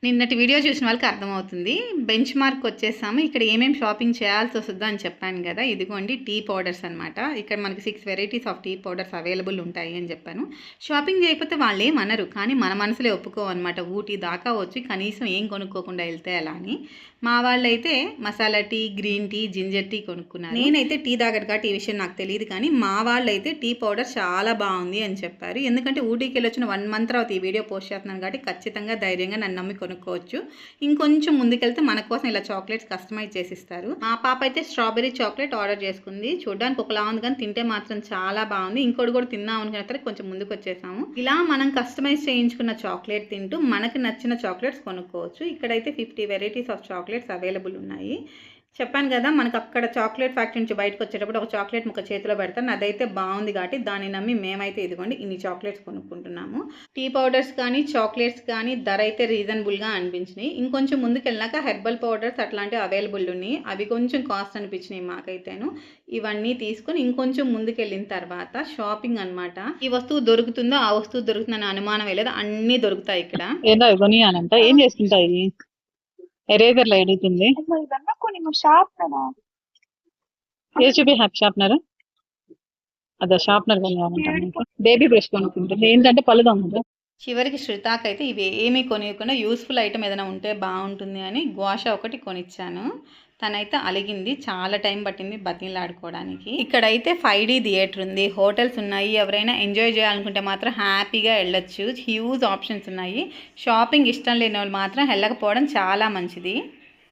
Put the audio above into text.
నిన్నటి వీడియో చూసిన వాళ్ళకి అర్థమవుతుంది. బెంచ్ మార్క్ వచ్చేసాము. ఇక్కడ ఏమేమి షాపింగ్ చేయాల్సి వస్తుందో అని చెప్పాను కదా. ఇదిగోండి టీ పౌడర్స్ అనమాట. ఇక్కడ మనకి 6 varieties of tea powders available ఉంటాయి అని చెప్పాను. షాపింగ్ చేయకపోతే వాళ్ళు ఏమనరు, కానీ మన మనసులే ఒప్పుకోవన్నమాట. ఊటీ దాకా వచ్చి కనీసం ఏం కొనుక్కోకుండా వెళ్తే ఎలా అని. మా వాళ్ళైతే masala tea, green tea, ginger tea కొనుక్కున్నారు. నేనైతే టీ తాగరు కాబట్టి ఈ విషయం నాకు తెలియదు, కానీ మా వాళ్ళైతే టీ పౌడర్ చాలా బాగుంది అని చెప్పారు. ఎందుకంటే ఊటీకి వెళ్ళొచ్చిన 1 మంత్ తర్వాత ఈ వీడియో పోస్ట్ చేస్తున్నాను కాబట్టి ఖచ్చితంగా ధైర్యంగా నన్ను నమ్మి కొనుక్కోవచ్చు. ఇంకొంచెం ముందుకెళ్తే మన కోసం ఇలా చాక్లెట్స్ కస్టమైజ్ చేసిస్తారు. మా పాప అయితే స్ట్రాబెర్రీ చాక్లెట్ ఆర్డర్ చేసుకుంది. చూడడానికి ఒకలా ఉంది కానీ తింటే మాత్రం చాలా బాగుంది. ఇంకోటి కూడా తిన్నాం అనుకున్న తర్వాత కొంచెం ముందుకు వచ్చేసాము. ఇలా మనం కస్టమైజ్ చేయించుకున్న చాక్లెట్ తింటూ మనకు నచ్చిన చాక్లెట్స్ కొనుక్కోవచ్చు. ఇక్కడైతే 50 వెరైటీస్ ఆఫ్ చాక్లెట్స్ అవైలబుల్ ఉన్నాయి. చెప్పాను కదా, మనకు అక్కడ చాక్లెట్ ఫ్యాక్టరీ నుంచి బయటకు వచ్చేటప్పుడు ఒక చాక్లెట్ ముక్క చేతిలో పెడతాను. అదైతే బాగుంది కాబట్టి దాన్ని నమ్మి మేమైతే ఇదిగోండి ఇన్ని చాక్లెట్స్ కొనుక్కుంటున్నాము. టీ పౌడర్స్ కానీ చాక్లెట్స్ కానీ ధర అయితే రీజనబుల్గా అనిపించినాయి. ఇంకొంచెం ముందుకు వెళ్ళాక హెర్బల్ పౌడర్స్ అట్లాంటివి అవైలబుల్ ఉన్నాయి. అవి కొంచెం కాస్ట్ అనిపించినాయి మాకైతేను. ఇవన్నీ తీసుకొని ఇంకొంచెం ముందుకు వెళ్ళిన తర్వాత షాపింగ్ అనమాట. ఈ వస్తువు దొరుకుతుందో ఆ వస్తువు దొరుకుతుందని అనుమానం లేదు, అన్నీ దొరుకుతాయి ఇక్కడ. ఏం చేసుకుంటాయి ఎరేజర్లో ఎడుగుతుంది ఏ చూపి హ్యాప్ షార్ప్నర్ అదే షార్ప్నర్ కొనుక్కుంటాను. బేబీ బ్రష్ కొనుక్కుంటుంది. ఏంటంటే పళ్ళు దొంగ. చివరికి శృతాకైతే ఇవి ఏమీ కొనియకుండా యూస్ఫుల్ ఐటమ్ ఏదైనా ఉంటే బాగుంటుంది అని గ్వాషా ఒకటి కొనిచ్చాను. తనైతే అలిగింది, చాలా టైం పట్టింది బతిలాడుకోవడానికి. ఇక్కడైతే 5D థియేటర్ ఉంది, హోటల్స్ ఉన్నాయి. ఎవరైనా ఎంజాయ్ చేయాలనుకుంటే మాత్రం హ్యాపీగా వెళ్ళొచ్చు. హ్యూజ్ ఆప్షన్స్ ఉన్నాయి. షాపింగ్ ఇష్టం లేని వాళ్ళు మాత్రం వెళ్ళకపోవడం చాలా మంచిది.